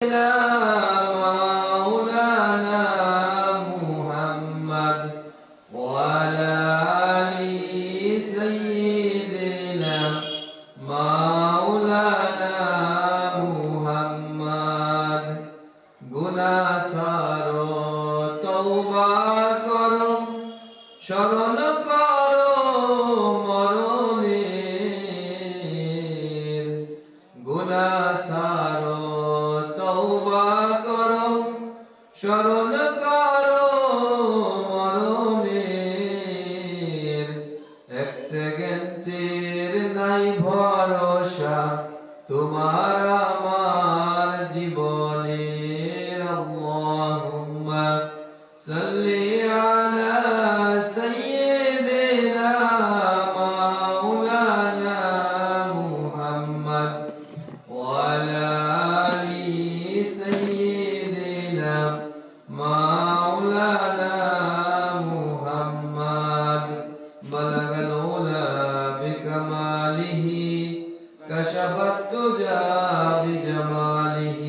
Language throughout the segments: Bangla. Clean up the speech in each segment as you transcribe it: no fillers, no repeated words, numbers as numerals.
مولانا محمد وعلى آل سيدنا مولانا محمد গুনাহ ছাড়ো তওবা করো শরণ করো মরণের গুনাহ ছাড়ো তওবা করো শরণ করো মরণের এক সেকেন্ডের নাই ভরসা তোমার আমার জীবনের আল্লাহুম্মা সাল্লি আলা সাইয়্যিদিনা মাওলানা মুহাম্মদ ওয়া আলা আলি সাইয়্যিদিনা মাওলানা মুহাম্মদ বালাগাল উলা বিকামালিহি كشفت الدجى بجماله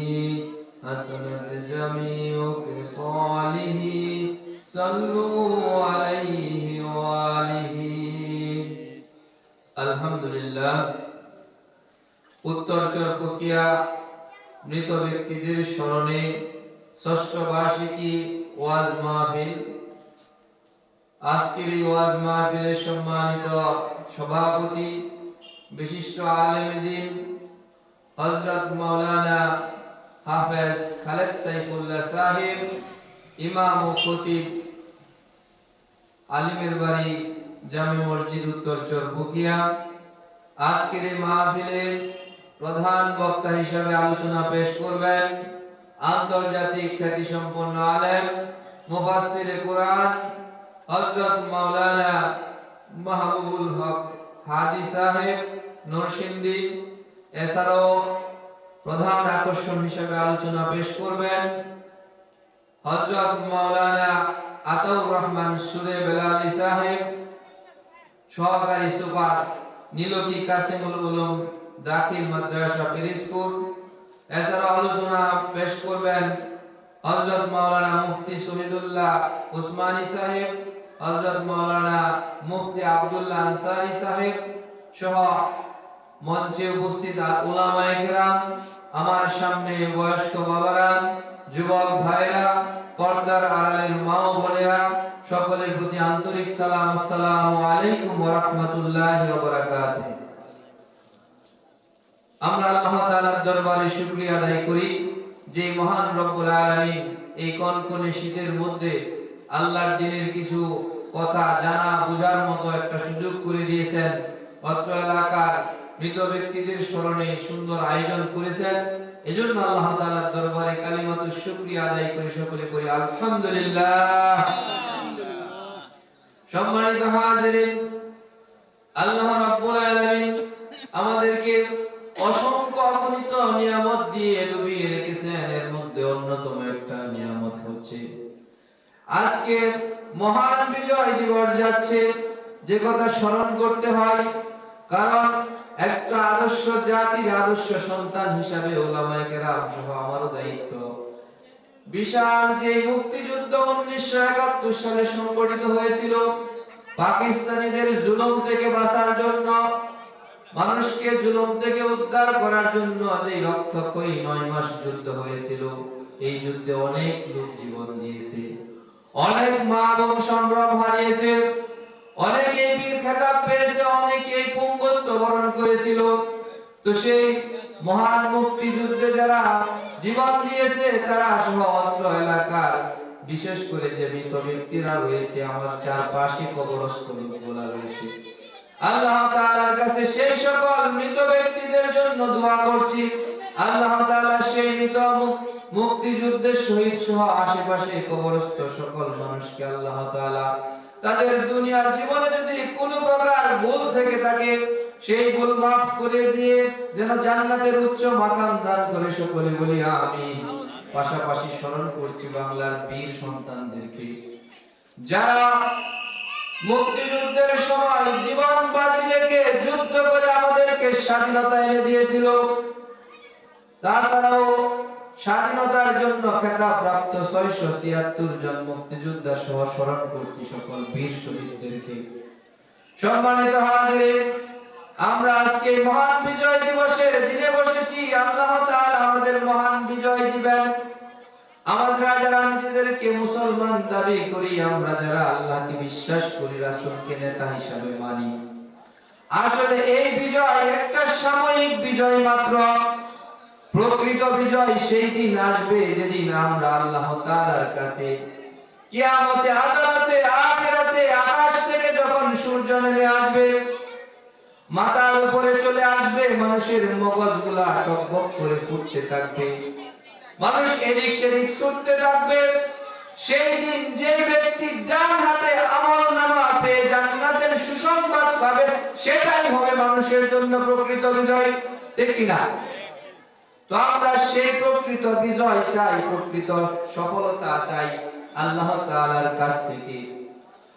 حسنت جميع خصاله صلوا عليه وآله الحمد لله উত্তর চরকুকিয়া মৃত ব্যক্তিদের স্মরণে ষষ্ঠ বার্ষিকী ওয়াজ মাহফিল। আজকের এই ওয়াজ মাহফিলের সম্মানিত সভাপতি বিশিষ্ট আলেম দ্বীন হযরত মাওলানা হাফেজ খালেদ সাইফুল্লাহ সাহেব, ইমাম ও খতিব আলিমের বাড়ি জামে মসজিদ উত্তর চরকুকিয়া। আজকের এই মাহফিলের প্রধান বক্তা হিসেবে আলোচনা পেশ করবেন আন্তর্জাতিক খ্যাতিসম্পন্ন আলেম মুফাসসিরে কুরআন হযরত মাওলানা মাহবুবুল হক হাদি সাহেব নরসিংদী। এছাড়াও প্রধান আকর্ষণ হিসেবে আলোচনা পেশ করবেন হযরত মাওলানা আতাউর রহমান সুরে বেলালী সাহেব, সহকারী সুপার নীলকি কাসিমুল উলুম দাখিল মাদ্রাসা পিরিজপুর। এছাড়াও আলোচনা পেশ করবেন হযরত মাওলানা মুফতি শহীদুল্লাহ উসমানী সাহেব, হযরত মাওলানা মুফতি আব্দুল্লাহ আনসারী সাহেব সহ মঞ্চে উপস্থিত উলামায়ে কেরাম, আমার সামনে বয়স্ক বাবারা, যুবক ভাইরা, পর্দার আড়ালের মা ও বোনেরা, সকলের প্রতি আন্তরিক সালাম। আসসালামু আলাইকুম ওয়া রাহমাতুল্লাহি ওয়া বারাকাতুহু। আমরা আল্লাহ তাআলার দরবারে শুকরিয়া আদায় করি যে মহান রব্বুল আলামিন এই কনকনে শীতের মধ্যে আল্লাহর দ্বীনের কিছু কথা জানা বোঝার মতো একটা সুযোগ করে দিয়েছেন। অত্র এলাকার মৃত ব্যক্তিদের স্মরণে সুন্দর আয়োজন করেছেন। এজন্য আল্লাহ তাআলার দরবারে কালিমাতুশ শুকরিয়া আদায় করে সকলে করি আলহামদুলিল্লাহ। সম্মানিত হাজিরিন, আল্লাহ রাব্বুল আলামিন আমাদেরকে অসংখ্য অগণিত নিয়ামত দিয়ে ডুবিয়ে রেখেছেন। এর মধ্যে অন্যতম একটা নিয়ামত হচ্ছে আজকে মহান বিজয় দিবস যাচ্ছে, যে কথা স্মরণ করতে হয়। কারণ একটা আদর্শ জাতির আদর্শ সন্তান হিসাবে উলামায়ে কেরাম সহ আমারও দায়িত্ব। বিশাল যে মুক্তিযুদ্ধ 1971 সালে সংগঠিত হয়েছিল পাকিস্তানিদের জুলুম থেকে বাঁচার জন্য, মানুষকে জুলুম থেকে উদ্ধার করার জন্য যে রক্তক্ষয়ী 9 মাস যুদ্ধ হয়েছিল, এই যুদ্ধে অনেক লোক জীবন দিয়েছে, অনেক মা বোন সম্ভ্রম হারিয়েছে, অনেকে বীর খেতাব পেয়েছে, অনেকে পুঙ্গত্ব বরণ করেছিল। তো সেই মহান মুক্তিযুদ্ধে যারা জীবন দিয়েছে তারা সহ অত্র এলাকার বিশেষ করে যে মৃত ব্যক্তিরা রয়েছে, আমার চারপাশে কবরস্থ লোকগুলা রয়েছে, আল্লাহ তাআলার কাছে সেই সকল মৃত ব্যক্তিদের জন্য দোয়া করছি। আল্লাহ তাআলা সেই মৃত মুক্তিযুদ্ধের শহীদ সহ আশেপাশে কবরস্থ সকল মানুষকে আল্লাহ তাআলা তাদের দুনিয়ার জীবনে যদি কোনো প্রকার ভুল থেকে থাকে সেই ভুল মাফ করে দিয়ে যেন জান্নাতের উচ্চ মাকাম দান করে, সকলে বলি আমিন। পাশাপাশি স্মরণ করছি বাংলার বীর সন্তানদেরকে যারা মুক্তিযুদ্ধের সময় জীবন বাজি রেখে যুদ্ধ করে আমাদেরকে স্বাধীনতা এনে দিয়েছিল। তাছাড়াও স্বাধীনতার জন্য খেতাবপ্রাপ্ত 676 জন মুক্তিযোদ্ধা সহ স্মরণ করছি সকল বীর শহীদদেরকে। সম্মানিত হাজিরিন, আমরা আজকে মহান বিজয় দিবসের দিনে বসেছি। আল্লাহ তাআলা আমাদের মহান বিজয় দিবেন। আমরা যারা নিজেদেরকে মুসলমান দাবি করি, আমরা যারা আল্লাহকে বিশ্বাস করি, রাসূলকে নেতা হিসাবে মানি, আসলে এই বিজয় একটা সাময়িক বিজয় মাত্র। প্রকৃত বিজয় সেই দিন আসবে যেদিন আমরা আল্লাহ তাআলার কাছে কিয়ামতে আদালতে আখিরাতে আকাশ থেকে যখন সূর্য নেমে আসবে, মাথার উপরে চলে আসবে, মানুষের মগজগুলা টকবক করে ফুটতে থাকবে, মানুষ এদিক সেদিক ছুটতে থাকবে। সেই দিন যে ব্যক্তি ডান হাতে আমলনামা পেয়ে জান্নাতের সুসংবাদ পাবে, সেটাই হবে মানুষের জন্য প্রকৃত বিজয়, ঠিক কি না? তো আমরা সেই প্রকৃত বিজয় চাই, প্রকৃত সফলতা চাই আল্লাহ তাআলার কাছ থেকে।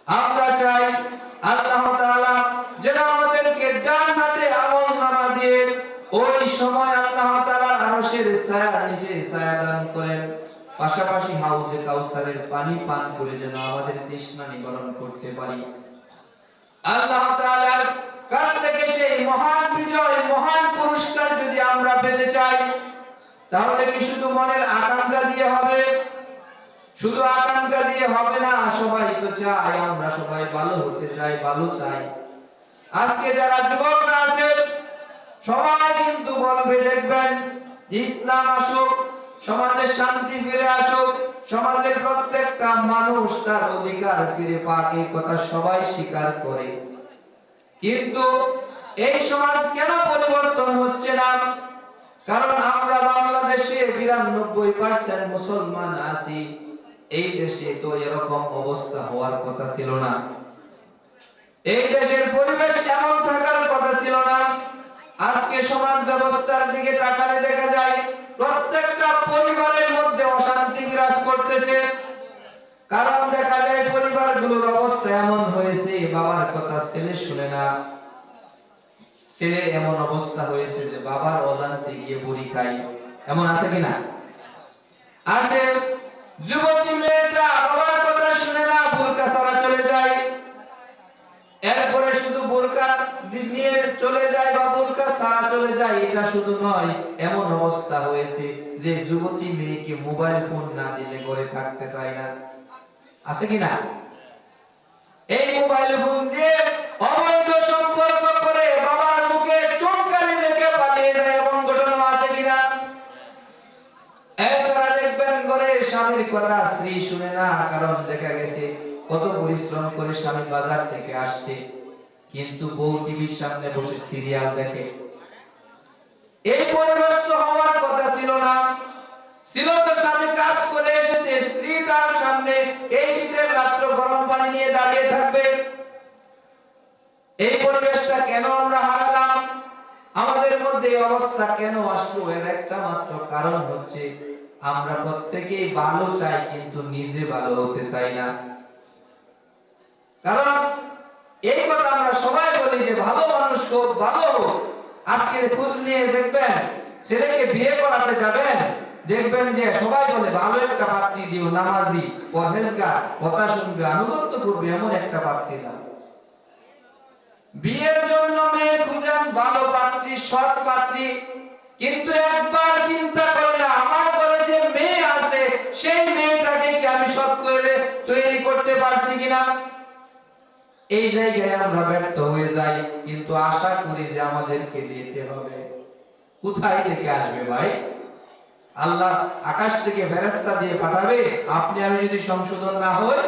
আমরা চাই আল্লাহ তাআলা যেন আমাদেরকে ডান হাতে আমলনামা দিয়ে ওই সময় আল্লাহ তাআলার আরশের ছায়ার নিচে ছায়া দান করেন, পাশাপাশি হাউজে কাউসারের পানি পান করে যেন আমাদের তৃষ্ণা নিবারণ করতে পারি। আল্লাহ তাআলার কাছ থেকে সেই মহান বিজয়, মহান পুরস্কার যদি আমরা পেতে চাই, তাহলে কি শুধু মনের আকাঙ্ক্ষা দিয়ে হবে? শুধু আকাঙ্ক্ষা দিয়ে হবে না। সবাই তো চাই, আমরা সবাই ভালো হতে চাই, ভালো চাই। আজকে যারা যুবকরা আছে সবাই কিন্তু বলবে, দেখবেন ইসলাম আসুক, সমাজে শান্তি ফিরে আসুক, সমাজের প্রত্যেকটা মানুষ তার অধিকার ফিরে পাক, এই কথা সবাই স্বীকার করে। কিন্তু এই সমাজ কেন পরিবর্তন হচ্ছে না? কারণ আমরা বাংলাদেশে 92% মুসলমান আছি। এই দেশে তো এরকম অবস্থা হওয়ার কথা ছিল না। এই দেশের পরিবেশ এমন থাকার কথা ছিল না। আজকে সমাজ ব্যবস্থার দিকে তাকালে দেখা যায় প্রত্যেকটা পরিবারের মধ্যে অশান্তি বিরাজ করতেছে। কারণ দেখা যায় পরিবারগুলোর অবস্থা এমন হয়েছে, বাবার কথা ছেলে শুনে না, ছেলে এমন অবস্থা হয়েছে যে বাবার অজান্তে গিয়ে বড়ি খায়। এমন আছে কিনা? আছে। যুবতী মেয়েটা বাবার কথা শুনে না, বোরকা ছাড়া চলে যায়, এরপরে শুধু বোরকা নিয়ে চলে যায় বা বোরকা ছাড়া চলে যায়। এটা শুধু নয়, এমন অবস্থা হয়েছে যে যুবতী মেয়েকে মোবাইল ফোন না দিলে ঘরে থাকতে চায় না। আছে কিনা? এই মোবাইল ফোন দিয়ে অবৈধ সম্পর্ক করে বাবার মুখে চুনকালি মেখে পালিয়ে যায়, এমন ঘটনা আছে কিনা? এছাড়া দেখবেন ঘরে স্বামীর কথা স্ত্রী শুনে না, কারণ দেখা গেছে কত পরিশ্রম করে স্বামী বাজার থেকে আসছে, কিন্তু বউ টিভির সামনে বসে সিরিয়াল দেখে। এই পরিবেশ তো হওয়ার কথা ছিল না। ছিল তো স্বামী কাজ করে এসেছে, স্ত্রী তার সামনে এই শীতের রাত্র গরম পানি নিয়ে দাঁড়িয়ে থাকবে। এই পরিবেশটা কেন আমরা হারালাম? আমাদের মধ্যে এই অবস্থা কেন আসলো? এর একটা মাত্র কারণ হচ্ছে আমরা প্রত্যেকেই ভালো চাই, কিন্তু নিজে ভালো হতে চাই না। কারণ এই কথা আমরা সবাই বলি যে ভালো মানুষ হোক, ভালো হোক। আজকে খোঁজ নিয়ে দেখবেন, ছেলেকে বিয়ে করাতে যাবেন, দেখবেন যে সবাই বলে ভালো একটা পাত্রী দিও, নামাজি, পরহেজগার, কথা শুনবে, আনুগত্য করবে, এমন একটা পাত্রী দাও। বিয়ের জন্য মেয়ে খুঁজেন ভালো পাত্রী, সৎ পাত্রী, কিন্তু একবার চিন্তা করে না আমার ঘরে যে মেয়ে আছে সেই মেয়েটাকে কি আমি সৎ করে তৈরি করতে পারছি কিনা। এই জায়গায় আমরা ব্যর্থ হয়ে যাই, কিন্তু আশা করি যে আমাদেরকে দিতে হবে। কোথায় থেকে আসবে ভাই? আল্লাহ আকাশ থেকে ফেরেশতা দিয়ে পাঠাবে। আপনি আমি যদি সংশোধন না হই,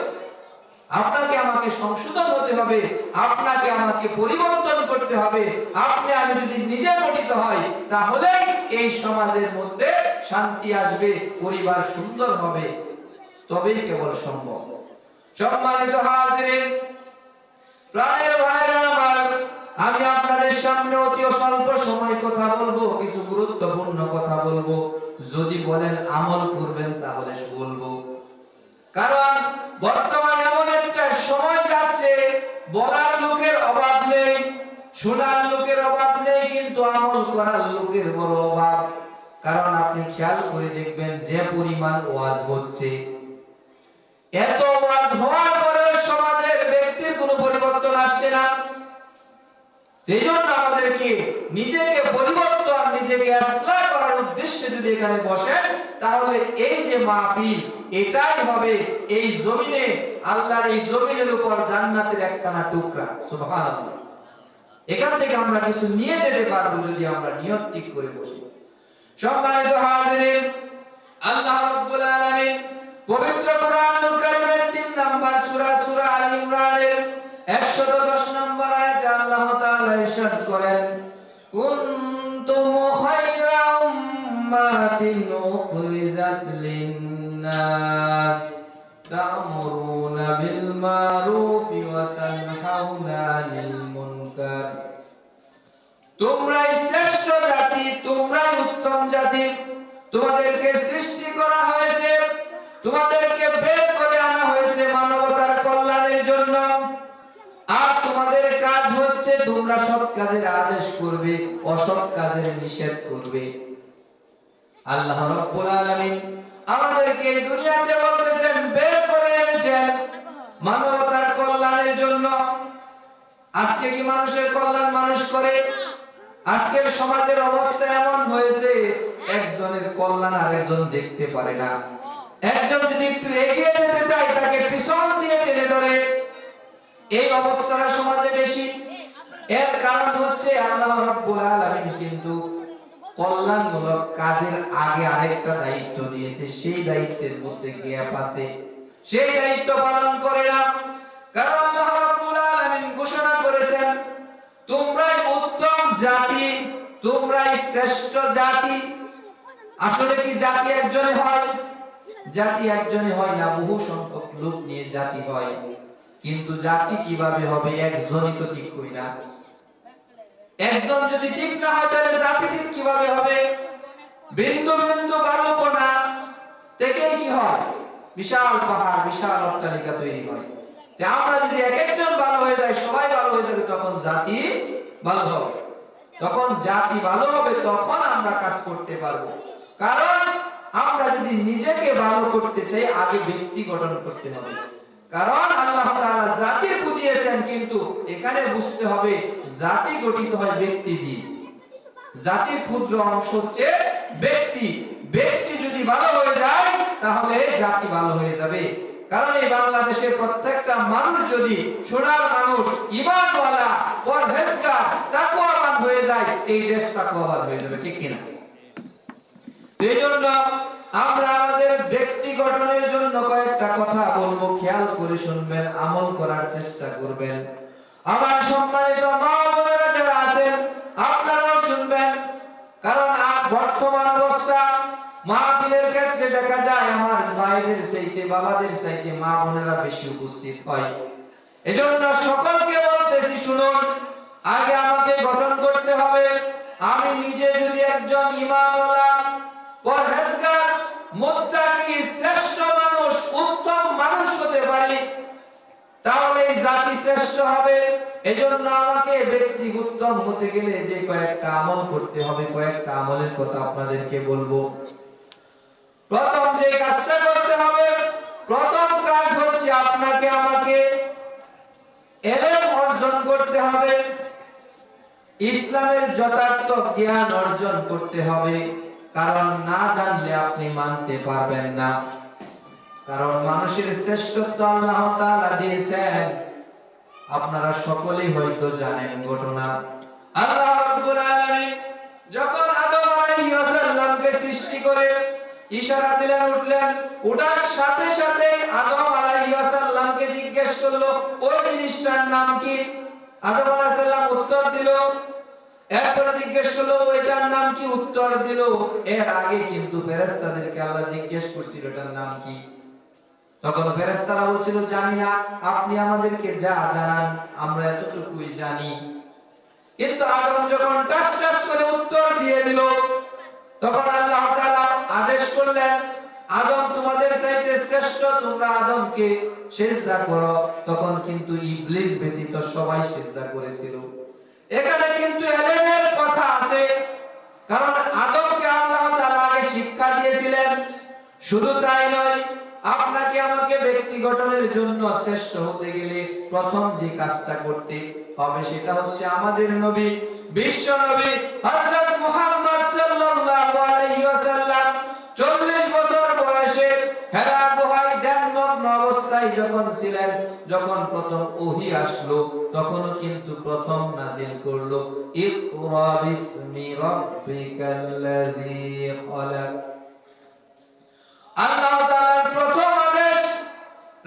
আপনাকে আমাকে সংশোধন হতে হবে, আপনাকে আমাকে পরিবর্তন করতে হবে। আপনি আমি যদি নিজে গঠিত হই, তাহলে এই সমাজের মধ্যে শান্তি আসবে, পরিবার সুন্দর হবে, তবেই কেবল সম্ভব। সম্মানিত হাজিরিন, প্রাণের ভাইরা আমার, আমি আপনাদের সামনে অতি স্বল্প সময় কথা বলবো, কিছু গুরুত্বপূর্ণ কথা বলবো। যদি বলেন আমল করবেন তাহলে বলবো, কারণ বর্তমানে এমন একটা সময় যাচ্ছে বলার লোকের অভাব নেই, শোনার লোকের অভাব নেই, কিন্তু আমল করার লোকের বড় অভাব। কারণ আপনি খেয়াল করে দেখবেন যে পরিমাণ ওয়াজ হচ্ছে, এত ওয়াজ হওয়ার পরেও সমাজের ব্যক্তির কোনো পরিবর্তন আসছে না। এই জন্য আমাদেরকে নিজেকে পরিবর্তন, নিজেকে ইসলাহ করার উদ্দেশ্যে যদি এখানে বসেন, তাহলে এই যে মাহফিল, এটাই হবে এই জমিনে, আল্লাহর এই জমিনের উপর জান্নাতের একখানা টুকরা। সুবহানাল্লাহ। এখান থেকে আমরা কিছু নিয়ে যেতে পারবো যদি আমরা নিয়ত ঠিক করে বসি। সম্মানিত হাজিরিন, আল্লাহ রাব্বুল আলামিন পবিত্র কোরআনুল কারীমের 3 নাম্বার সূরা, সূরা আল ইমরানের 110 নম্বর আয়াতে আল্লাহ তাআলা ইরশাদ করেন, কুনতুম খায়রা উম্মাতিন উখরিজাত লিন-নাস তা'মুরুনা বিল মারুফি ওয়া তানহাউনা আনিল মুনকার। তোমরাই শ্রেষ্ঠ জাতি, তোমরাই উত্তম জাতি, তোমাদেরকে সৃষ্টি করা হয়েছে, তোমাদেরকে বের করে আনা হয়েছে মানবতার কল্যাণের জন্য। আর তোমাদের কাজ হচ্ছে তোমরা সৎ কাজের আদেশ করবে, অসৎ কাজের নিষেধ করবে। আল্লাহ রাব্বুল আলামিন আমাদেরকে এই দুনিয়াতে বলতেছেন, বের করে এনেছেন মানবতার কল্যাণের জন্য। আজকে কি মানুষের কল্যাণ মানুষ করে? আজকের সমাজের অবস্থা এমন হয়েছে, একজনের কল্যাণ আরেকজন দেখতে পারে না। একজন যদি একটু এগিয়ে যেতে চায়, তাকে পিছন দিয়ে টেনে ধরে। এই অবস্থাটা সমাজে বেশি। এর কারণ হচ্ছে আল্লাহ রাব্বুল আলামিন কিন্তু কল্যাণমূলক কাজের আগে আরেকটা দায়িত্ব দিয়েছে, সেই দায়িত্বের মধ্যে গ্যাপ আছে, সেই দায়িত্ব পালন করে না। কারণ আল্লাহ রাব্বুল আলামিন ঘোষণা করেছেন, তোমরাই উত্তম জাতি, তোমরাই শ্রেষ্ঠ জাতি। আসলে কি জাতি একজনে হয়? জাতি একজনে হয় না, বহু সংখ্যক লোক নিয়ে জাতি হয়। কিন্তু জাতি কিভাবে হবে? একজনই তো ঠিক করি না। একজন যদি ঠিক না হয়, তাহলে জাতি ঠিক কিভাবে হবে? বিন্দু বিন্দু বালুকণা থেকে কি হয়? বিশাল পাহাড়, বিশাল অট্টালিকা তৈরি হয়। আমরা যদি এক একজন ভালো হয়ে যায়, সবাই ভালো হয়ে যাবে, তখন জাতি ভালো হবে। তখন জাতি ভালো হবে, তখন আমরা কাজ করতে পারবো। কারণ আমরা যদি নিজেকে ভালো করতে চাই, আগে ব্যক্তি গঠন করতে হবে। কারণ আল্লাহ তাআলা জাতি বুঝিয়েছেন, কিন্তু এখানে বুঝতে হবে জাতি গঠিত হয় ব্যক্তি দিয়ে। জাতির ক্ষুদ্র অংশ হচ্ছে ব্যক্তি। ব্যক্তি যদি ভালো হয়ে যায়, তাহলে জাতি ভালো হয়ে যাবে। কারণ এই বাংলাদেশের প্রত্যেকটা মানুষ যদি সোনার মানুষ, ঈমানওয়ালা, পরহেজগার, তাকওয়াবান হয়ে যায়, এই দেশ তাকওয়াবান হয়ে যাবে। ঠিক কিনা? এই জন্য আমরা আমাদের ব্যক্তি গঠনের জন্য কয়েকটা কথা বলবো, খেয়াল করে শুনবেন, আমল করার চেষ্টা করবেন। আমার সম্মানিত মা বোনেরা যারা আছেন, আপনারাও শুনবেন। কারণ বর্তমান অবস্থা মাহফিলের ক্ষেত্রে দেখা যায় আমার ভাইদের চাইতে, বাবাদের চাইতে মা বোনেরা বেশি উপস্থিত হয়। এজন্য সকলকে বলতেছি, শুনুন, আগে আমাকে গঠন করতে হবে। আমি নিজে যদি একজন ঈমানওয়ালা, পরহেজগার, মুত্তাকি, শ্রেষ্ঠ মানুষ, উত্তম মানুষ হতে পারি, তাহলে এই জাতি শ্রেষ্ঠ হবে। এজন্য আমাকে ব্যক্তি উত্তম হতে গেলে যে কয়েকটা আমল করতে হবে, কয়েকটা আমলের কথা আপনাদেরকে বলবো। প্রথম যে কাজটা করতে হবে, প্রথম কাজ হচ্ছে আপনাকে আমাকে ইলম অর্জন করতে হবে, ইসলামের যথার্থ জ্ঞান অর্জন করতে হবে। কারণ না জানলে আপনি মানতে পারবেন না। কারণ মানুষের শ্রেষ্ঠত্ব আল্লাহ তাআলা দিয়েছেন, আপনারা সকলেই হয়তো জানেন ঘটনা। আল্লাহ রাব্বুল আলামিন যখন আদম আলাইহিস সালামকে সৃষ্টি করে ইশারা দিলেন, উঠলেন, ওঠার সাথে সাথে আদম আলাইহিস সালামকে জিজ্ঞেস করলো, ওই জিনিসটার নাম কি? আদম আলাইহিস সালাম উত্তর দিল। এরপরে জিজ্ঞেস করলো, ওইটার নাম কি? উত্তর দিল। এর আগে কিন্তু ফেরেশতাদেরকে আল্লাহ জিজ্ঞেস করছিল, এটার নাম কি? তখন ফেরেশতারা বলছিল, জানি না, আপনি আমাদেরকে যা জানান আমরা এতটুকুই জানি। কিন্তু আদম যখন টাস টাস করে উত্তর দিয়ে দিল, তখন আল্লাহ তাআলা আদেশ করলেন, আদম তোমাদের চাইতে শ্রেষ্ঠ, তোমরা আদমকে সিজদা করো। তখন কিন্তু ইবলিস ব্যতীত সবাই সিজদা করেছিল। এখানে কিন্তু ইলমের কথা আছে। কারণ আদমকে আল্লাহ তাআলা আগে শিক্ষা দিয়েছিলেন। শুধু তাই নয়, আপনাকে আমাকে ব্যক্তি গঠনের জন্য শ্রেষ্ঠ হতে গেলে প্রথম যে কাজটা করতে হবে সেটা হচ্ছে আমাদের নবী, বিশ্ব নবী হযরত মুহাম্মদ সাল্লাল্লাহু আলাইহি ওয়াসাল্লাম 40 বছর বয়সে হেরা গুহায় ধ্যানমগ্ন অবস্থায় যখন ছিলেন, যখন প্রথম ওহী আসলো, তখনও কিন্তু প্রথম নাজিল করলো ইকরা বিসমি রাব্বিকাল্লাযী খালাক। আল্লাহ তাআলার প্রথম আদেশ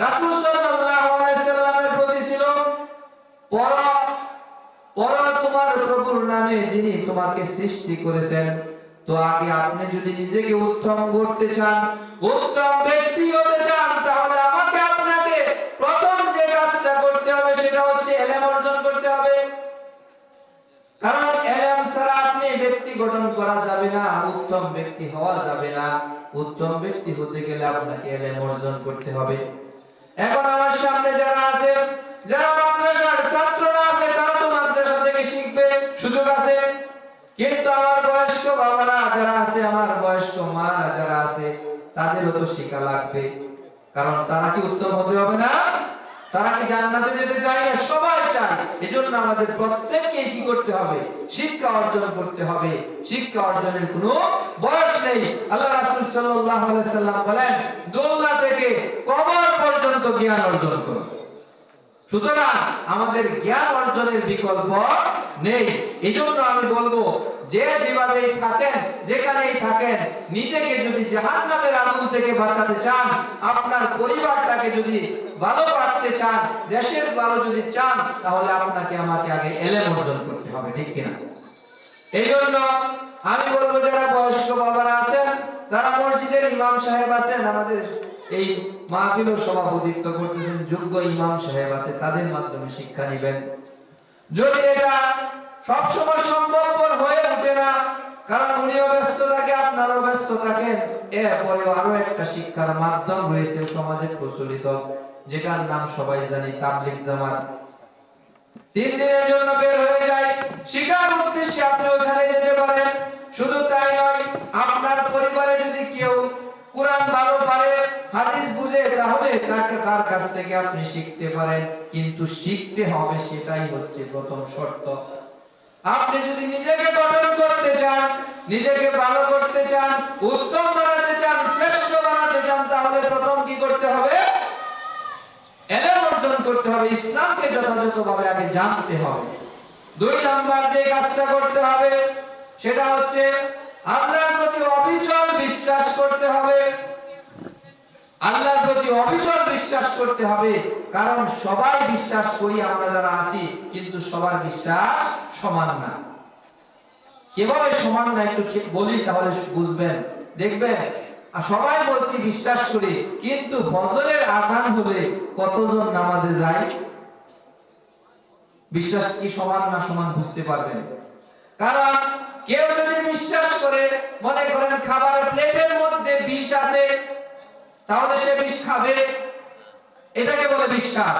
রাসূল সাল্লাল্লাহু আলাইহি সাল্লামের প্রতি ছিল, পড়ো পড়ো তোমার প্রভুর নামে যিনি তোমাকে সৃষ্টি করেছেন। তো আগে আপনি যদি নিজেকে উত্তম করতে চান, উত্তম ব্যক্তি হতে চান, তাহলে আমাকে আপনাকে প্রথম যে কাজটা করতে হবে সেটা হচ্ছে ইলম অর্জন করতে হবে। কারণ ইলম ছাড়া আপনি ব্যক্তি গঠন করা যাবে না, উত্তম ব্যক্তি হওয়া যাবে না। উত্তম ব্যক্তি হতে গেলে আপনাকে ইলম অর্জন করতে হবে। এখন আমার সামনে যারা আছে, যারা মাদ্রাসার ছাত্ররা আছে, তারা তো মাদ্রাসা থেকে শিখবে, সুযোগ আছে। কিন্তু আমার বয়স্ক বাবারা যারা আছে, আমার বয়স্ক মারা যারা আছে, তাদেরও তো শেখা লাগবে। কারণ তারা কি উত্তম হতে হবে না? তারা কি জান্নাতে যেতে চায় না? সবাই চায়। এজন্য আমাদের প্রত্যেককে কি করতে হবে? শিক্ষা অর্জন করতে হবে। শিক্ষা অর্জনের কোনো বয়স নেই। আল্লাহ রাসূল সাল্লাল্লাহু আলাইহি সাল্লাম বলেন, দোলনা থেকে কবর পর্যন্ত জ্ঞান অর্জন করো। সুতরাং আমাদের জ্ঞান অর্জনের বিকল্প নেই। এজন্য আমি বলবো, যে যেভাবেই থাকেন, যেখানেই থাকেন, নিজেকে যদি জাহান্নামের আগুন থেকে বাঁচাতে চান, আপনার পরিবারটাকে যদি ভালো রাখতে চান, দেশের ভালো যদি চান, তাহলে আপনাকে আমাকে আগে ইলম অর্জন করতে হবে, ঠিক কিনা? এইজন্য আমি বলবো, যারা বয়স্ক বাবারা আছেন, যারা মসজিদের ইমাম সাহেব আছেন, আমাদের এই মাহফিলের সভাপতিত্ব করতেছেন যোগ্য ইমাম সাহেব আছে, তাদের মাধ্যমে শিক্ষা নেবেন। যদি এটা সবসময় সম্ভবপর হয়ে ওঠে না, কারণ উনিও ব্যস্ত থাকে, আপনারাও ব্যস্ত থাকেন, এরপরেও আরো একটা শিক্ষার মাধ্যম রয়েছে সমাজে প্রচলিত, যেটার নাম সবাই জানি, তাবলীগ জামাত। 3 দিনের জন্য বের হয়ে যায়, শিক্ষার উদ্দেশ্যে আপনি ওখানে যেতে পারেন। শুধু তাই নয়, আপনার পরিবারে যদি কেউ কুরআন ভালো পারে, হাদিস বুঝে, তাহলে তার কাছ থেকে আপনি শিখতে পারেন। কিন্তু শিখতে হবে, সেটাই হচ্ছে প্রথম শর্ত। আপনি যদি নিজেকে গঠন করতে চান, নিজেকে ভালো করতে চান, উত্তম বানাতে চান, শ্রেষ্ঠ বানাতে চান, তাহলে প্রথম কি করতে হবে? ইলম অর্জন করতে হবে। ইসলামকে যথাযথভাবে আগে জানতে হবে। 2 নাম্বার যে কাজটা করতে হবে সেটা হচ্ছে আল্লাহর প্রতি অবিচল বিশ্বাস করতে হবে। আল্লাহর প্রতি অবিচল বিশ্বাস করতে হবে। কারণ সবাই বিশ্বাস করি আমরা যারা আছি, কিন্তু সবার বিশ্বাস সমান না। কিভাবে সমান না একটু বলি, তাহলে বুঝবেন। দেখবেন সবাই বলছি বিশ্বাস করি, কিন্তু ফজরের আযান হলে কতজন নামাজে যায়? বিশ্বাস কি সমান না সমান বুঝতে পারবেন। কারণ কেউ যদি বিশ্বাস করে, মনে করেন খাবার প্লেটের মধ্যে বিষ আছে, তাহলে সে বিষ খাবে, এটাকে বলে বিশ্বাস।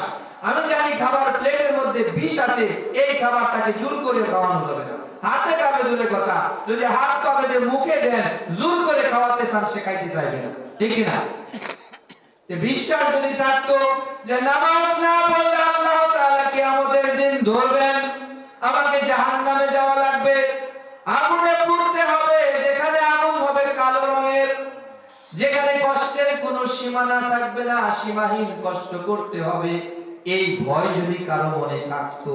আমি জানি খাবার প্লেটের মধ্যে বিষ আছে, এই খাবারটাকে জোর করে খাওয়ানো যাবে না। হাতে খাবে দূরের কথা, যদি হাত পাবে যে মুখে দেন, জোর করে খাওয়াতে চান, সে খাইতে চাইবে না, ঠিক না? বিশ্বাস যদি থাকতো যে নামাজ না পড়লে আল্লাহ তাআলা কিয়ামতের দিন ধরবেন, আমাকে জাহান্নামে যাওয়া লাগবে, আগুনে পুড়তে হবে, যেখানে আগুন হবে কালো রঙের, যেখানে কষ্টের কোনো সীমানা থাকবে না, সীমাহীন কষ্ট করতে হবে, এই ভয় যদি কারো মনে থাকতো,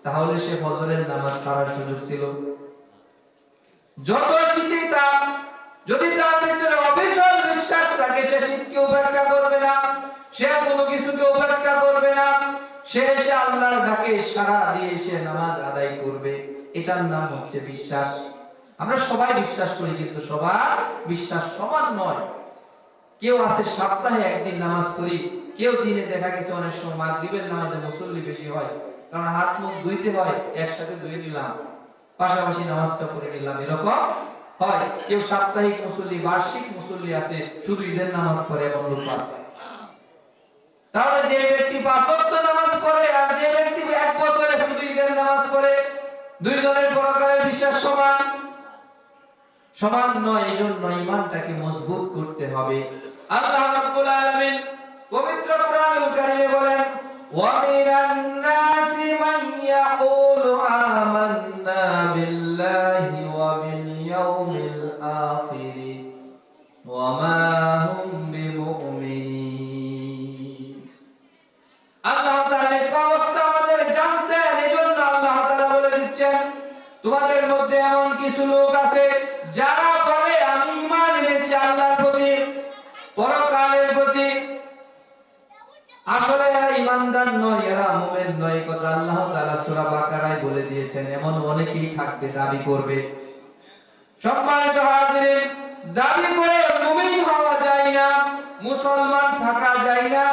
তাহলে সে ফজরের নামাজ ছাড়ার সুযোগ ছিল। যত শীতই তাপ, যদি তার ভিতরে অবিচল বিশ্বাস থাকে, সে শীতকে উপেক্ষা করবে না, সে কোনো কিছুকে উপেক্ষা করবে না, সে আল্লাহর ডাকে সাড়া দিয়ে সে নামাজ আদায় করবে। এটার নাম হচ্ছে বিশ্বাস। আমরা সবাই বিশ্বাস করি, কিন্তু সবার বিশ্বাস সমান নয়। কেউ আছে সপ্তাহে একদিন নামাজ পড়ি, কেউ দিনে দেখা গেছে অনেক সময় মাগরিবের নামাজে মুসল্লি বেশি হয়, কারণ হাত মুখ ধুইতে হয়, একসাথে ধুয়ে নিলাম, পাশাপাশি নামাজটা পড়ে নিলাম, এরকম হয়। কেউ সাপ্তাহিক মুসল্লি, বার্ষিক মুসল্লি আছে, শুধু ঈদের নামাজ পড়ে, এমন লোক আছে। তাহলে যে ব্যক্তি 5 ওয়াক্ত নামাজ পড়ে আর যে ব্যক্তি 1 বছরে শুধু ঈদের নামাজ পড়ে, দুইজনের পরকালের বিশ্বাস সমান? সমান নয়। এইজন্য ঈমানটাকে মজবুত করতে হবে। আল্লাহ রাব্বুল আলামিন পবিত্র কোরআনুল কারীমে বলেন, ওয়া মিনান নাসি মান ইয়াকুলু আমান্না বিল্লাহি ওয়া বিল ইয়াউমিল আখির ওয়া মা হুম বিমুমিনিন। আল্লাহ তাআলা এই অবস্থা আমাদের জানতেন, এজন্য আল্লাহ তাআলা বলে দিচ্ছেন, তোমাদের মধ্যে এমন কিছু লোক আছে যারা বলে আমি ঈমান এনেছি আল্লাহর প্রতি, পরকালের প্রতি, আসলে এরা ঈমানদার নয়, এরা মুমিন নয়। কথা আল্লাহ তাআলা সূরা বাকারায় বলে দিয়েছেন। এমন অনেকেই থাকবে, দাবি করবে। সম্মানিত হাজিরিন, দাবি করে মুমিন হওয়া যায় না, মুসলমান থাকা যায় না।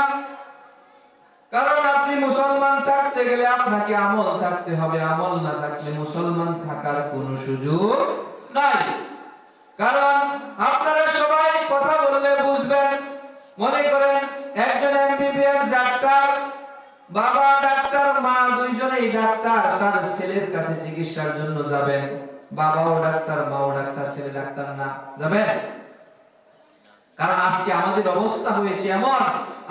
কারণ আপনি মুসলমান থাকতে গেলে আপনাকে আমল থাকতে হবে, আমল না থাকলে মুসলমান থাকার কোনো সুযোগ নাই। কারণ আপনারা সবাই কথা বললে বুঝবেন। মনে করেন একজন এমবিবিএস ডাক্তার, বাবা ডাক্তার, মা দুইজনেই ডাক্তার, তার ছেলের কাছে চিকিৎসার জন্য যাবেন। বাবাও ডাক্তার, মাও ডাক্তার, ছেলে ডাক্তার না, যাবেন? কারণ আজকে আমাদের অবস্থা হয়েছে এমন,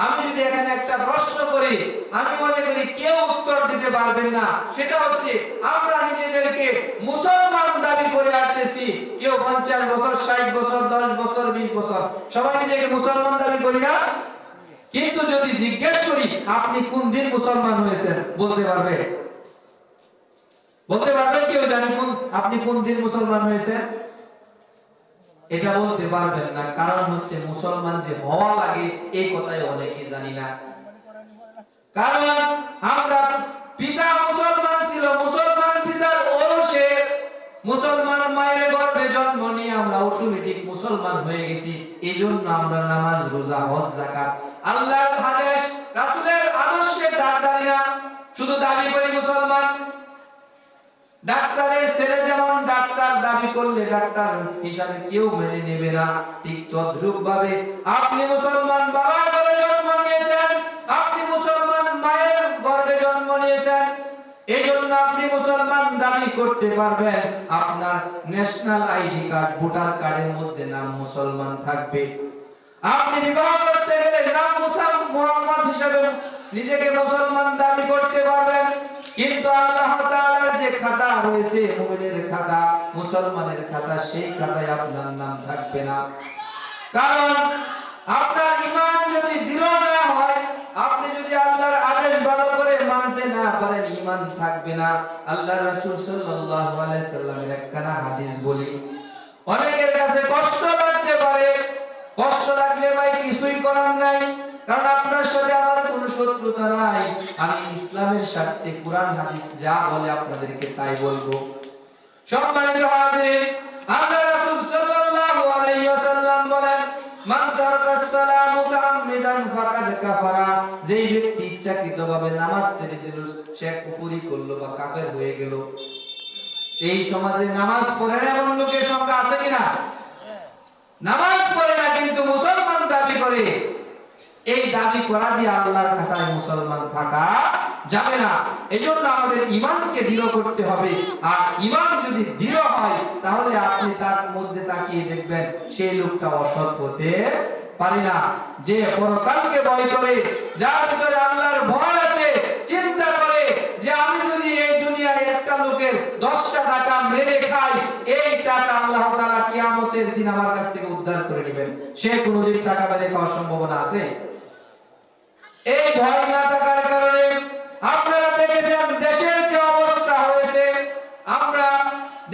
আমি যদি এখানে একটা প্রশ্ন করি, আমি মনে করি কেউ উত্তর দিতে পারবেন না। সেটা হচ্ছে আমরা নিজেদেরকে মুসলমান দাবি করে আসতেছি। কেউ 50 বছর, 60 বছর, 10 বছর, 20 বছর, সবাই নিজেকে মুসলমান দাবি করি না? কিন্তু যদি জিজ্ঞেস করি আপনি কোন দিন মুসলমান হয়েছেন, বলতে পারবেন? বলতে পারবেন কেউ জানেন আপনি কোন দিন মুসলমান হয়েছেন? এটা বলতে পারবেন না। কারণ হচ্ছে মুসলমান যে হওয়া লাগে এই কথাই অনেকেই জানি না। কারণ আমরা পিতা মুসলমান ছিল, মুসলমান পিতার ঔরসে মুসলমান মায়ের গর্ভে জন্ম নিয়ে আমরা অটোমেটিক মুসলমান হয়ে গেছি। এইজন্য আমরা নামাজ, রোজা, হজ, যাকাত, আল্লাহর আদেশ, রাসূলের আদর্শে দাঁড়াই না, শুধু দাবি করি মুসলমান। ডাক্তারের ছেলে যেমন ডাক্তার দাবি করলে ডাক্তার হিসাবে কেউ মেনে নেবে না, ঠিক তদ্রূপ ভাবে আপনি মুসলমান বাবার ঘরে জন্ম নিয়েছেন, আপনি মুসলমান মায়ের গর্ভে জন্ম নিয়েছেন, এই জন্য আপনি মুসলমান দাবি করতে পারবেন। আপনার ন্যাশনাল আইডি কার্ড, ভোটার কার্ডের মধ্যে নাম মুসলমান থাকবে। আপনি বিবাহ করতে গেলে নাম মুহাম্মদ হিসেবে নিজেকে মুসলমান দাবি করতে পারবেন। কিন্তু আল্লাহ তাআলার যে খাতা রয়েছে, মুমিনের খাতা, মুসলমানের খাতা, সেই খাতায় আপনার নাম থাকবে না। কারণ আপনার ঈমান যদি দৃঢ় না হয়, আপনি যদি আল্লাহর আদেশ ভালো করে মানতে না পারেন, ঈমান থাকবে না। আল্লাহর রাসূল সাল্লাল্লাহু আলাইহি সাল্লামের একখানা হাদিস বলি, অনেকের কাছে কষ্ট লাগতে পারে। কষ্ট লাগলে ভাই কিছুই করার নাই, কারণ আপনার সাথে আমার কোনো শত্রুতা নাই। আমি ইসলামের স্বার্থে কোরআন হাদিস যা বলে আপনাদেরকে তাই বলবো। সম্মানিত হাজির, আল্লাহ রাসূল সাল্লাল্লাহু আলাইহি ওয়াসাল্লাম বলেন, মান তারাকাস সালাম মুতাআম্মিদান ফাকাদ কাফারা। যেই ব্যক্তি ইচ্ছাকৃতভাবে নামাজ ছেড়ে দিল, সে কুফরি করলো বা কাফের হয়ে গেল। এই সমাজে নামাজ পড়ে না এমন লোকের সংখ্যা আছে কিনা? নামাজ পড়ে না কিন্তু মুসলমান দাবি করে। এই দাবি করা দিয়ে আল্লাহর খাতায় মুসলমান থাকা যাবে না। এজন্য আমাদের ঈমানকে দৃঢ় করতে হবে। আর ঈমান যদি দৃঢ় হয়, তাহলে আপনি তার মধ্যে তাকিয়ে দেখবেন সেই লোকটা অসৎ হতে পারে না। যে পরকালকে ভয় করে, যার ভিতরে আল্লাহর ভয় আছে, চিন্তা করে যে আমি যদি এই দুনিয়ায় একটা লোকের 10টা টাকা মেরে খাই, এই টাকা আল্লাহ তাআলা কিয়ামতের দিন আমার কাছ থেকে উদ্ধার করে নেবেন, সে কোনোদিন টাকা মেরে খাওয়ার সম্ভাবনা আছে? এই ভয় না থাকার কারণে আপনারা দেখেছেন দেশের যে অবস্থা হয়েছে। আমরা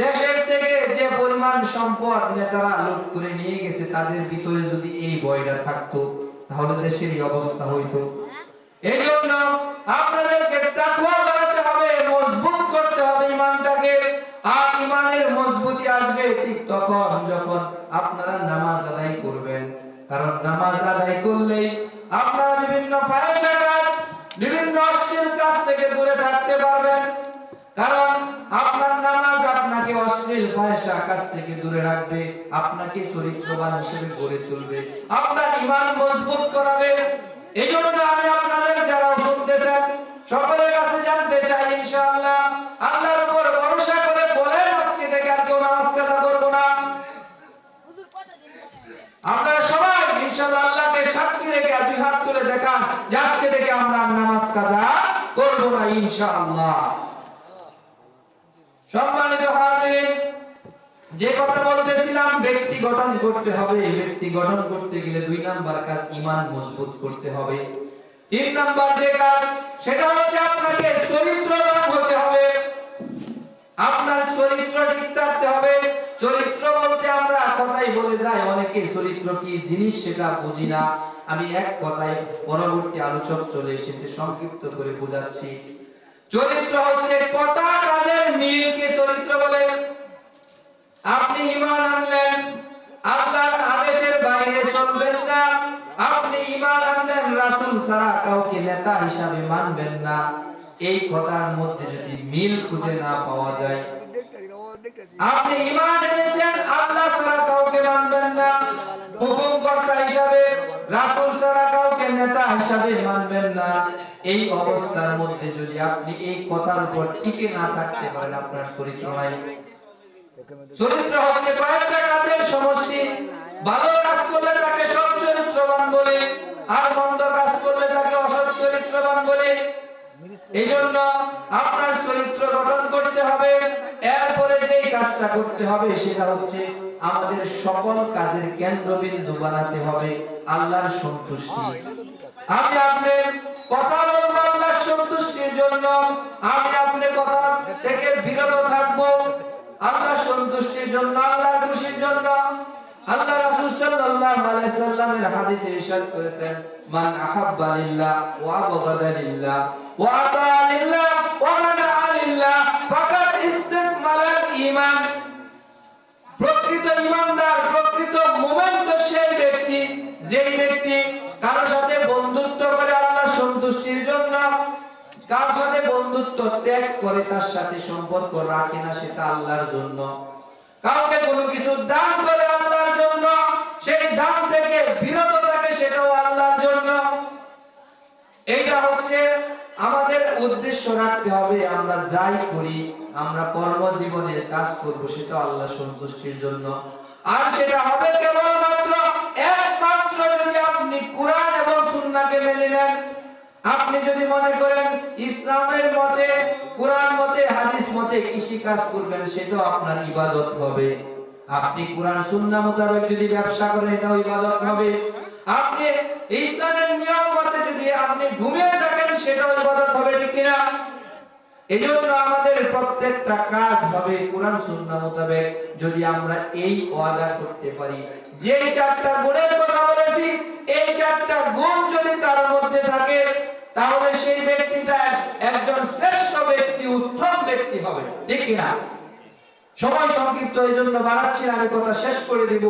দেশের থেকে যে পরিমাণ সম্পদ নেতারা লুট করে নিয়ে গেছে, তাদের ভিতরে যদি এই ভয়টা থাকতো, তাহলে দেশের এই অবস্থা হইতো। এই জন্য আপনাদেরকে তাকওয়া বাড়াতে হবে, মজবুত করতে হবে ঈমানটাকে। আর ঈমানের মজবুতি আসবে ঠিক তখন যখন আপনারা নামাজ আদায় করবেন। কারণ নামাজ আদায় করলেই আপনারা বিভিন্ন ফাহিশা কাজ, বিভিন্ন অশ্লীল কাজ থেকে দূরে থাকতে পারবেন। কারণ আপনার নামাজ আপনাকে অশ্লীল ফাহিশা কাজ থেকে দূরে রাখবে, আপনাকে চরিত্রবান হিসেবে গড়ে তুলবে, আপনার ঈমান মজবুত করাবে। এজন্য আমি আপনাদের যারা শুনতেছেন সকলের কাছে জানতে চাই, ইনশাআল্লাহ আল্লাহর উপর ভরসা করে বলেন আজকে থেকে আর কেউ নামাজ কাজা করব না। ইনশাআল্লাহ। সম্মানিত হাজিরিন, যে কথা বলতেছিলাম, ব্যক্তি গঠন করতে হবে। ব্যক্তি গঠন করতে গেলে 2 নাম্বার কাজ ঈমান মজবুত করতে হবে। 3 নাম্বার যে কাজ, সেটা হচ্ছে আপনাকে চরিত্রবান হতে হবে। আপনার চরিত্র ঠিক থাকতে হবে। চরিত্র বলতে আমরা কথাই বলে যাই, অনেকে চরিত্র কি জিনিস সেটা বুঝি না। আমি এক কথায় পরবর্তী আলোচক চলে এসেছে, সংক্ষিপ্ত করে বোঝাচ্ছি। চরিত্র হচ্ছে কথা কাজের মিলকে চরিত্র বলে। আপনি ঈমান আনলেন, আল্লাহর আদেশের বাইরে চলবেন না। আপনি ঈমান আনলেন, রাসূল ছাড়া কাউকে নেতা হিসাবে মানবেন না। এই কথার মধ্যে যদি মিল খুঁজে না পাওয়া যায়, আপনি ঈমান এনেছেন, আল্লাহ ছাড়া কাউকে মানবেন না, হুকুমকর্তা হিসাবে, রাসূল ছাড়া কাউকে নেতা হিসাবে মানবেন না। এই অবস্থার মধ্যে যদি আপনি এই কথার উপর টিকে না থাকতে পারেন, আপনার চরিত্র নাই। চরিত্র হচ্ছে কয়েকটা কাজের সমষ্টি। ভালো কাজ করলে তাকে সৎ চরিত্রবান বলে, আর মন্দ কাজ করলে তাকে অসৎ চরিত্রবান বলে। এই জন্য আপনার চরিত্র গঠন করতে হবে। এরপরে যে কাজটা করতে হবে সেটা হচ্ছে আমাদের সকল কাজের কেন্দ্রবিন্দু বানাতে হবে আল্লাহর সন্তুষ্টি। আমি আপনি কথা বলবো আল্লাহর সন্তুষ্টির জন্য, আমি আপনি কথা থেকে বিরত থাকবো আল্লাহর সন্তুষ্টির জন্য, আল্লাহর খুশির জন্য। আল্লাহ রাসূল সাল্লাল্লাহু আলাইহি সাল্লামের হাদিসে ইরশাদ করেছেন, মান আহাব্বা লিল্লাহ ওয়া আবগাদা লিল্লাহ ওয়া আতা লিল্লাহ ওয়া মানা লিল্লাহ ফাকাদ ইসতাকমালাল ঈমান। প্রকৃত ঈমানদার, প্রকৃত মুমিন তো সেই ব্যক্তি, যেই ব্যক্তি কারোর সাথে বন্ধুত্ব করে আল্লাহর সন্তুষ্টির জন্য, কার সাথে বন্ধুত্ব ত্যাগ করে তার সাথে সম্পর্ক রাখে না সেটা আল্লাহর জন্য, কাউকে কোনো কিছু দান করে আল্লাহর জন্য, সেই দান থেকে বিরত থাকে সেটাও আল্লাহর জন্য। এটা হচ্ছে আমাদের উদ্দেশ্য রাখতে হবে। আমরা যাই করি, আমরা কর্মজীবনে কাজ করব, সেটা আল্লাহ সন্তুষ্টির জন্য। আর সেটা হবে কেবলমাত্র একমাত্র যদি আপনি কোরআন এবং সুন্নাহকে মেনে নেন। আপনি যদি মনে করেন ইসলামের মতে, কোরআন মতে, হাদিস মতে কৃষি কাজ করবেন, সেটাও আপনার ইবাদত হবে। আপনি কোরআন সুন্নাহ মোতাবেক যদি ব্যবসা করেন, এটাও ইবাদত হবে। আপনি ইসলামের নিয়ম মতে যদি আপনি ঘুমিয়ে থাকেন, সেটাও ইবাদত হবে, ঠিক কিনা? এজন্য আমাদের প্রত্যেকটা কাজ হবে কোরআন সুন্নাহ মোতাবেক। যদি আমরা এই ওয়াদা করতে পারি, যে 4টা গুণের কথা বলেছি, এই 4টা গুণ যদি তার মধ্যে থাকে, তাহলে সেই ব্যক্তিটা একজন শ্রেষ্ঠ ব্যক্তি, উত্তম ব্যক্তি হবে, ঠিক কিনা? সময় সংক্ষিপ্ত, এই জন্য বাড়াচ্ছি না, আমি কথা শেষ করে দিব।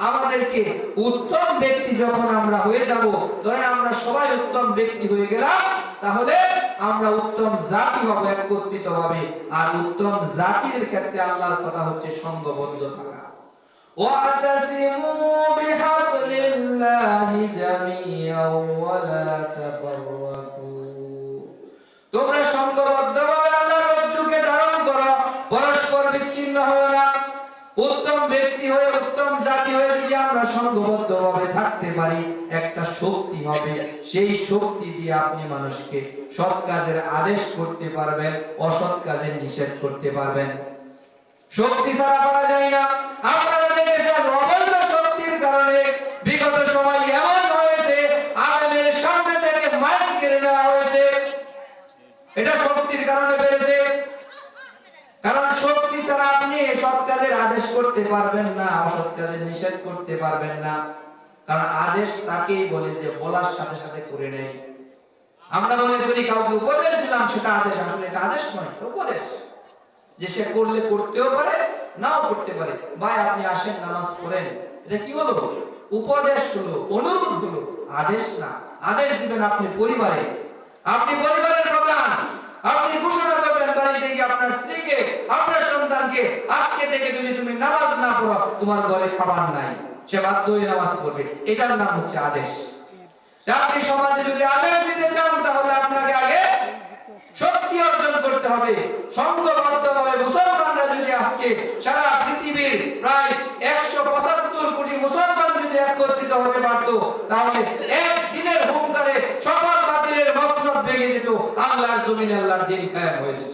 আমাদেরকে উত্তম ব্যক্তি যখন আমরা হয়ে যাব, ধরেন আমরা সবাই উত্তম ব্যক্তি হয়ে গেলাম, তাহলে আমরা উত্তম জাতি হব একত্রিত ভাবে। আর উত্তম জাতির ক্ষেত্রে আল্লাহর কথা হচ্ছে সংঘবদ্ধ থাকা। ওয়াতাসিমু বিহাবলিল্লাহি জামিআন ওয়া লা তাফাররাকু। তোমরা সংঘবদ্ধভাবে আল্লাহর রজ্জুকে ধারণ করো, পরস্পর বিচ্ছিন্ন হও না। উত্তম ব্যক্তি হয়ে, উত্তম জাতি হয়ে যদি আমরা সংঘবদ্ধভাবে থাকতে পারি, একটা শক্তি হবে। সেই শক্তি দিয়ে আপনি মানুষকে সৎ কাজের আদেশ করতে পারবেন, অসৎ কাজের নিষেধ করতে পারবেন। শক্তি ছাড়া করা যায় না। আপনারা দেখেছেন অবৈধ শক্তির কারণে বিগত সময় এমন হয়েছে, আলেমের সামনে থেকে মাইক কেড়ে নেওয়া হয়েছে। এটা শক্তির কারণে বেড়েছে। কারণ শক্তি ছাড়া আপনি সৎ কাজের আদেশ করতে পারবেন না, অসৎ কাজের নিষেধ করতে পারবেন না। কারণ আদেশ তাকেই বলে যে বলার সাথে সাথে করে নেয়। আমরা মনে করি কাউকে উপদেশ দিলাম, সেটা আদেশ। আসলে এটা আদেশ নয়, উপদেশ। যে সে করলে করতেও পারে, নাও করতে পারে। ভাই আপনি আসেন, নামাজ পড়েন, এটা কি হলো? উপদেশ হলো, অনুরোধ হলো, আদেশ না। আদেশ দিবেন আপনি পরিবারে, আপনি পরিবারের প্রধান। আপনি ঘোষণা করবেন বাড়িতে গিয়ে আপনার স্ত্রীকে, আপনার সন্তানকে, আজকে থেকে যদি তুমি নামাজ না পড়ো, তোমার ঘরে খাবার নাই। সে বাধ্য হয়ে নামাজ পড়বে। এটার নাম হচ্ছে আদেশ। আপনি সমাজে যদি আদেশ দিতে চান, তাহলে আপনাকে আগে শক্তি অর্জন করতে হবে। সংঘবদ্ধভাবে মুসলমানরা যদি আজকে সারা পৃথিবীর প্রায় 175 কোটি মুসলমান যদি একত্রিত হতে পারত, তাহলে একদিনের হুঙ্কারে সকল বাতিলের মসনদ ভেঙে যেত। আল্লাহর জমিনে জমিনে আল্লাহর দ্বীন কায়েম হয়েছে।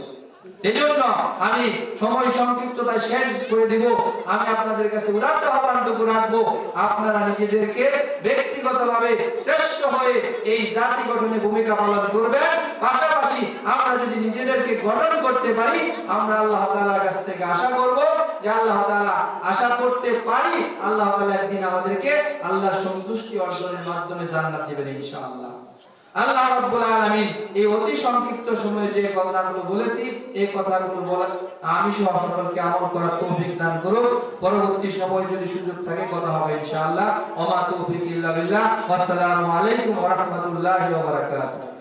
এজন্য আমি সময় সংক্ষিপ্ততায় শেষ করে দিব। আমি আপনাদের কাছে উদাত্ত আহ্বানটুকু রাখবো, আপনারা নিজেদেরকে ব্যক্তিগতভাবে শ্রেষ্ঠ হয়ে এই জাতি গঠনে ভূমিকা পালন করবেন। পাশাপাশি আমরা যদি নিজেদেরকে গঠন করতে পারি, আমরা আল্লাহ তাআলার কাছ থেকে আশা করব যে আল্লাহ তাআলা আশা করতে পারি আল্লাহ তাআলা একদিন আমাদেরকে আল্লাহর সন্তুষ্টি অর্জনের মাধ্যমে জান্নাত দিবেন ইনশাআল্লাহ। আল্লাহ রাব্বুল আলামিন এই অতি সংক্ষিপ্ত সময়ে যে কথাগুলো বলেছি, এই কথাগুলো বলা আমি সহ সকলকে আমল করার তৌফিক দান করুন। পরবর্তী সময় যদি সুযোগ থাকে কথা হবে ইনশাআল্লাহ। ওয়া মা তৌফিক ইল্লা বিল্লাহ। আসসালামু আলাইকুম ওয়া রাহমাতুল্লাহি ওয়া বারাকাতুহু।